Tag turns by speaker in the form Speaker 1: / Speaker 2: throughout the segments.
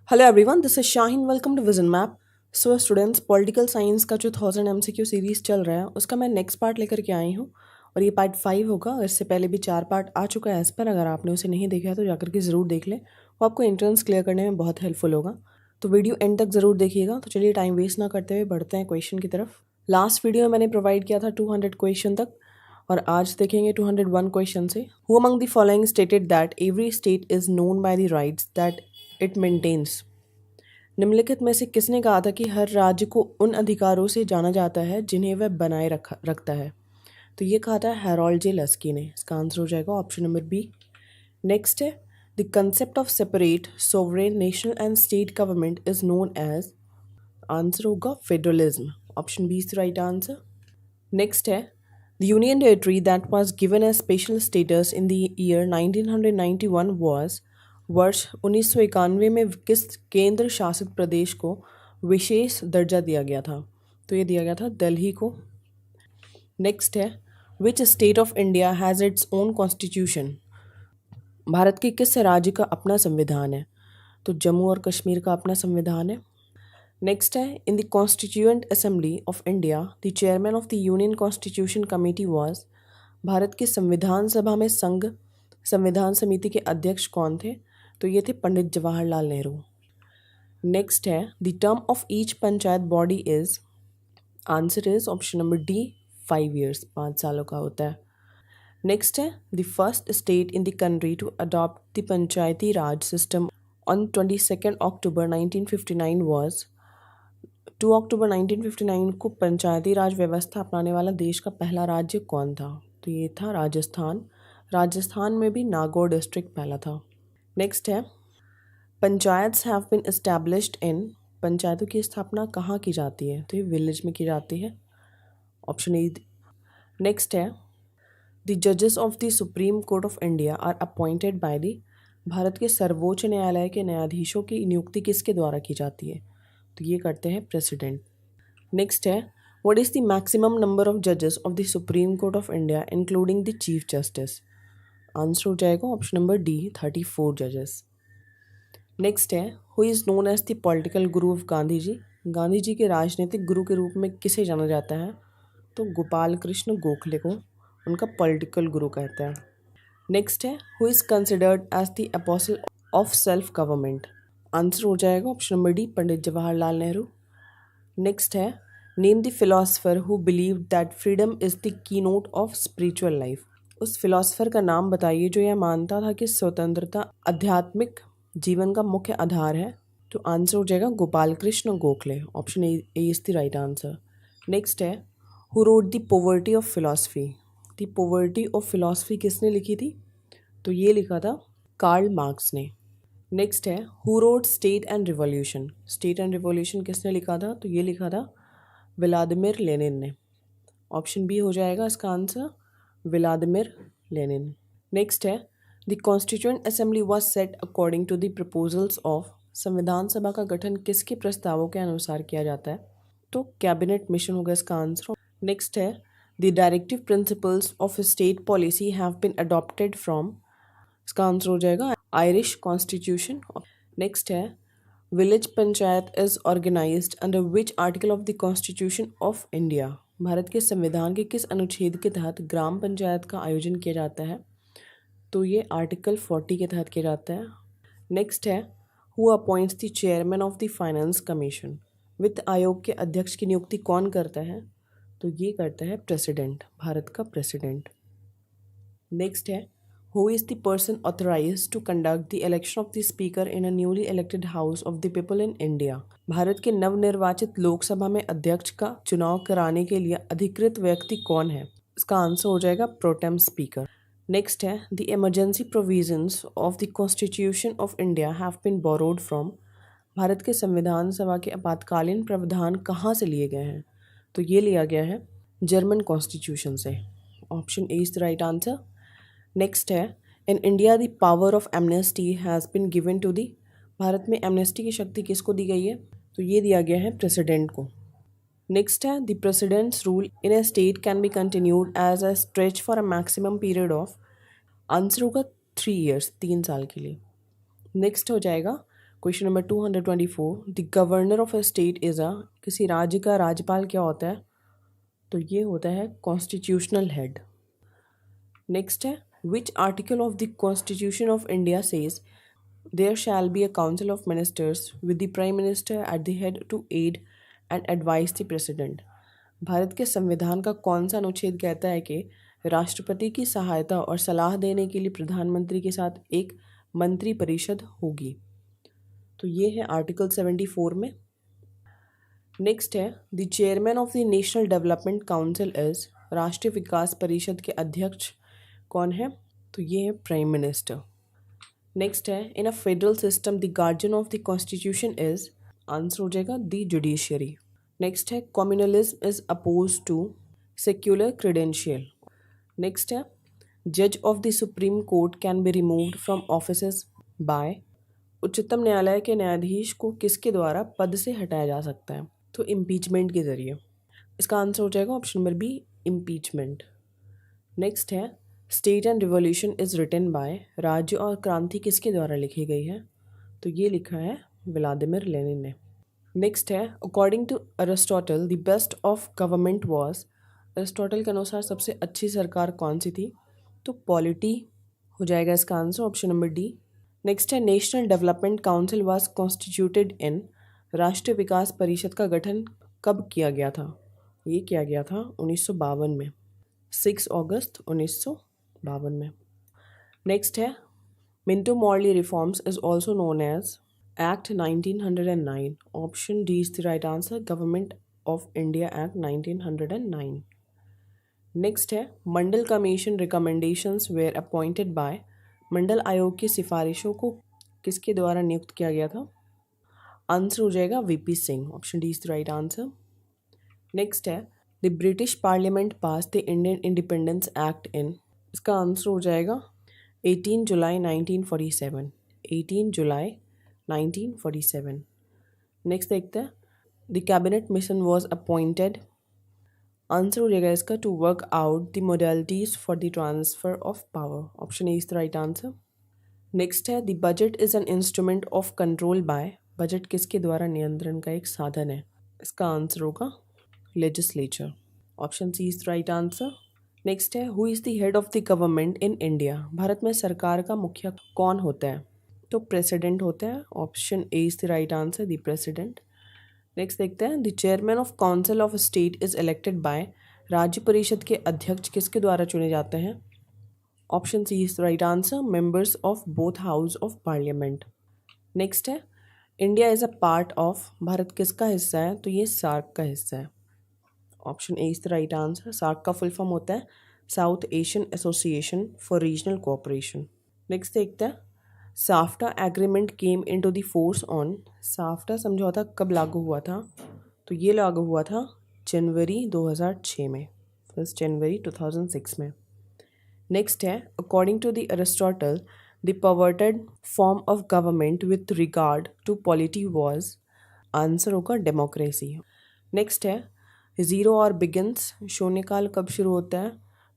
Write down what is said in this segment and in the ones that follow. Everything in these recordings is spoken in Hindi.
Speaker 1: Hello everyone, this is Shaheen. Welcome to vision map. So students, political science का जो 1000 MCQ सीरीज़ चल रहा है उसका मैं नेक्स्ट पार्ट लेकर के आई हूँ और ये पार्ट 5 होगा। इससे पहले भी 4 पार्ट आ चुका है। एज पर अगर आपने उसे नहीं देखा है तो जाकर के ज़रूर देख लें, वो आपको एंट्रेंस क्लियर करने में बहुत हेल्पफुल होगा। तो वीडियो एंड तक ज़रूर देखिएगा। तो चलिए टाइम वेस्ट ना करते हुए बढ़ते हैं क्वेश्चन की तरफ। लास्ट वीडियो में मैंने प्रोवाइड किया था 200 क्वेश्चन तक और आज देखेंगे 201 क्वेश्चन से। Who among the following stated that every state is known by the rights that it maintains. निम्नलिखित में से किसने कहा था कि हर राज्य को उन अधिकारों से जाना जाता है जिन्हें वह बनाए रखता है। तो ये कहा था हैरोल्ड जे लस्की ने। इसका आंसर हो जाएगा ऑप्शन नंबर बी। नेक्स्ट है the concept of separate sovereign national and state government is known as. Answer होगा federalism. Option B is the right answer. Next है the union territory that was given as special status in the year 1991 was. वर्ष 1991 में किस केंद्र शासित प्रदेश को विशेष दर्जा दिया गया था। तो ये दिया गया था दिल्ली को। नेक्स्ट है which state of India has its own constitution. Bharat के किस राज्य का अपना संविधान है। तो जम्मू और कश्मीर का अपना संविधान है। नेक्स्ट है in the constituent assembly of India the chairman of the union constitution committee was. Bharat की संविधान सभा में संघ संविधान समिति के अध्यक्ष कौन थे। तो ये थे पंडित जवाहरलाल नेहरू। नेक्स्ट है the term of each panchayat body is. Answer is option number D 5 years, 5 सालों का होता है। नेक्स्ट है the first state in the country to adopt the panchayati raj system on 22 October 1959 was. 2 अक्टूबर 1959 को पंचायती राज व्यवस्था अपनाने वाला देश का पहला राज्य कौन था। तो ये था राजस्थान। राजस्थान में भी नागौर डिस्ट्रिक्ट पहला था। नेक्स्ट है panchayats have been established in. पंचायतों की स्थापना कहाँ की जाती है। तो ये विलेज में की जाती है। Option A. नेक्स्ट है द जजेस of the supreme court of India are appointed by the. Bharat के सर्वोच्च न्यायालय के न्यायाधीशों की नियुक्ति किसके द्वारा की जाती है। तो ये करते हैं प्रेसिडेंट। नेक्स्ट है what is the maximum number of जजेस of the supreme court of India including the chief justice. Answer हो जाएगा ऑप्शन नंबर डी 34 जजेस। नेक्स्ट है who is known as the political guru of Gandhi ji. Gandhi ji के राजनीतिक गुरु के रूप में किसे जाना जाता है। तो गोपाल कृष्ण गोखले को उनका पॉलिटिकल गुरु कहते हैं। नेक्स्ट है who is considered as the apostle of self government. Answer हो जाएगा option number D Pandit Jawaharlal Nehru. Next है name the philosopher who believe that freedom is the key note of spiritual life. उस फिलोसफर का नाम बताइए जो यह मानता था कि स्वतंत्रता आध्यात्मिक जीवन का मुख्य आधार है। तो आंसर हो जाएगा Gopal Krishna Gokhale. Option A is the right answer. Next है who wrote the poverty of philosophy. The poverty of philosophy किसने लिखी थी। तो ये लिखा था कार्ल मार्क्स ने। नेक्स्ट है who wrote state and revolution. State and revolution किसने लिखा था। तो ये लिखा था व्लादिमिर लेनिन ने। ऑप्शन बी हो जाएगा इसका आंसर व्लादिमिर लेनिन। नेक्स्ट है the constituent assembly was set according to the proposals of. संविधान सभा का गठन किसके प्रस्तावों के अनुसार किया जाता है। तो कैबिनेट मिशन होगा इसका आंसर। नेक्स्ट है the directive principles of state policy have been adopted from. इसका आंसर हो जाएगा आयरिश कॉन्स्टिट्यूशन। नेक्स्ट है village panchayat is organised under which article of the constitution of India. Bharat के संविधान के किस अनुच्छेद के तहत ग्राम पंचायत का आयोजन किया जाता है। तो ये आर्टिकल 40 के तहत किया जाता है। नेक्स्ट है who appoints the chairman of the finance commission. वित्त आयोग के अध्यक्ष की नियुक्ति कौन करता है। तो ये करता है प्रेसिडेंट, भारत का प्रेसिडेंट। नेक्स्ट है who is the person authorised to conduct the election of the speaker in a newly elected house of the people in India. Bharat के नवनिर्वाचित लोकसभा में अध्यक्ष का चुनाव कराने के लिए अधिकृत व्यक्ति कौन है। इसका आंसर हो जाएगा प्रोटेम स्पीकर। नेक्स्ट है the emergency provisions of the constitution of India have been borrowed from. Bharat के संविधान सभा के आपातकालीन प्रावधान कहाँ से लिए गए हैं। तो ये लिया गया है जर्मन कॉन्स्टिट्यूशन से। Option A is the right answer. Next है in India the power of amnesty has been given to the. भारत में एमनेस्टी की शक्ति किसको दी गई है। तो ये दिया गया है प्रेसिडेंट को। नेक्स्ट है the president's rule in a state can be continued as a stretch for a maximum period of. Answer होगा 3 years, 3 साल के लिए। नेक्स्ट हो जाएगा question number 224, the governor of a state is a, किसी राज्य का राज्यपाल क्या होता है? तो ये होता है कॉन्स्टिट्यूशनल हेड। नेक्स्ट है, which article of the constitution of India says there shall be a council of ministers with the prime minister at the head to aid and advise the president. Bharat के संविधान का कौन सा अनुच्छेद कहता है कि राष्ट्रपति की सहायता और सलाह देने के लिए प्रधानमंत्री के साथ एक मंत्री परिषद होगी? तो ये है आर्टिकल 74 में। नेक्स्ट है, the chairman of the national Development council is, राष्ट्रीय विकास परिषद के अध्यक्ष कौन है? तो ये है प्राइम मिनिस्टर। नेक्स्ट है, in a federal system the guardian of the constitution is, answer हो जाएगा द जुडिशियरी। नेक्स्ट है, communalism is oppose to secular credential. Next है, जज of the supreme Court can be removed from offices by, उच्चतम न्यायालय के न्यायाधीश को किसके द्वारा पद से हटाया जा सकता है? तो इम्पीचमेंट के जरिए। इसका आंसर हो जाएगा option number B, impeachment. Next है, state and revolution is written by, राज्य और क्रांति किसके द्वारा लिखी गई है? तो ये लिखा है व्लादिमीर लेनिन ने। नेक्स्ट है, according to Aristotle the best of government was, Aristotle के अनुसार सबसे अच्छी सरकार कौन सी थी? तो पॉलिटी हो जाएगा इसका answer, option number D. Next है, National Development Council was constituted in, राष्ट्रीय विकास परिषद का गठन कब किया गया था? ये किया गया था 1952 में, 6 अगस्त 1952 में। नेक्स्ट है, Minto Morley reforms is also known as act 1909, option D is the right answer, Government of India act 1909। Next है, Mandal commission recommendations were appointed by, मंडल आयोग की सिफारिशों को किसके द्वारा नियुक्त किया गया था? आंसर हो जाएगा VP Singh, option D is the right answer. Next है, the British Parliament pass the Indian Independence Act in, इसका आंसर हो जाएगा 18 जुलाई 1947, 18 जुलाई 1947। नेक्स्ट देखते हैं, the cabinet mission was appointed, answer हो जाएगा इसका to work out the modalities for the transfer of power, option A is the right answer. Next है, the budget is an instrument of control by, budget किसके द्वारा नियंत्रण का एक साधन है? इसका आंसर होगा legislature, option C is the right answer. Next है, who is the head of the government in India, Bharat में सरकार का मुखिया कौन होता है? तो प्रेसिडेंट होता है, option A is the right answer, the president. Next देखते हैं, the chairman of council of state is elected by, राज्य परिषद के अध्यक्ष किसके द्वारा चुने जाते हैं? Option C is the right answer, members of both house of parliament. Next है, India is a part of, Bharat किसका हिस्सा है? तो ये सार्क का हिस्सा है, option A is the right answer. SAARC का फुल फॉर्म होता है south Asian association for regional cooperation. Next देखते हैं, SAFTA agreement came into the force on, SAFTA समझौता कब लागू हुआ था? तो ये लागू हुआ था जनवरी 2006 में, 1 जनवरी 2006 में। नेक्स्ट है, according to the Aristotle the perverted form of government with regard to polity was, answer होगा डेमोक्रेसी। नेक्स्ट है, ज़ीरो और बिगिंस, शून्यकाल कब शुरू होता है?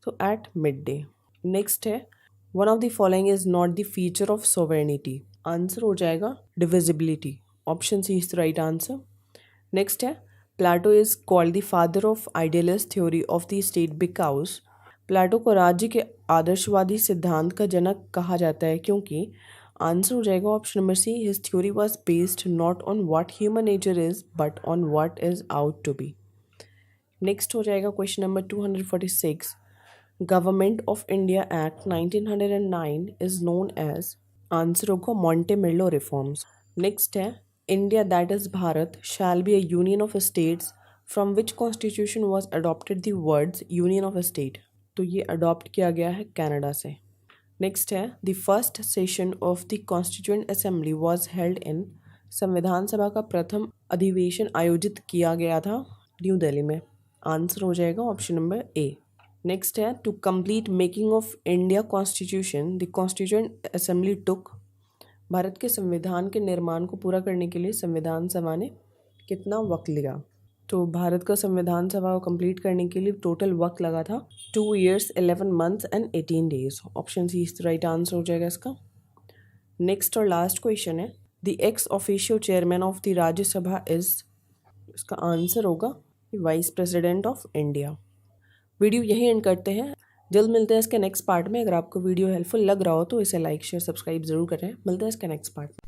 Speaker 1: तो एट मिड डे। नेक्स्ट है, one of the following is not the feature of sovereignty, answer हो जाएगा divisibility, option C is the right answer. Next है, Plato is called the father of idealist theory of the state because, प्लेटो को राज्य के आदर्शवादी सिद्धांत का जनक कहा जाता है क्योंकि, आंसर हो जाएगा option number C, his theory was based not on what human nature is but on what is ought to be. Next हो जाएगा question number 246, government of India act 1909 is known as, answer होगा मॉन्टेमिलो रिफॉर्म्स। नेक्स्ट है, India that is Bharat shall be a union of states from which constitution was adopted the words union of state, तो ये अडॉप्ट किया गया है कनाडा से। नेक्स्ट है, the first session of the constituent assembly was held in, संविधान सभा का प्रथम अधिवेशन आयोजित किया गया था न्यू दिल्ली में, आंसर हो जाएगा ऑप्शन नंबर ए। नेक्स्ट है, to complete making of India constitution the constituent assembly took, Bharat के संविधान के निर्माण को पूरा करने के लिए संविधान सभा ने कितना वक्त लिया? तो भारत का संविधान सभा को कंप्लीट करने के लिए टोटल वक्त लगा था 2 years 11 months and 18 days, option C is right answer हो जाएगा इसका। नेक्स्ट और लास्ट क्वेश्चन है, the ex officio chairman of the Rajya Sabha is, इसका आंसर होगा vice president of India. Video यही एंड करते हैं, जल्द मिलते हैं इसके नेक्स्ट पार्ट में। अगर आपको वीडियो हेल्पफुल लग रहा हो तो इसे लाइक शेयर सब्सक्राइब जरूर करें। मिलते हैं इसके नेक्स्ट पार्ट में।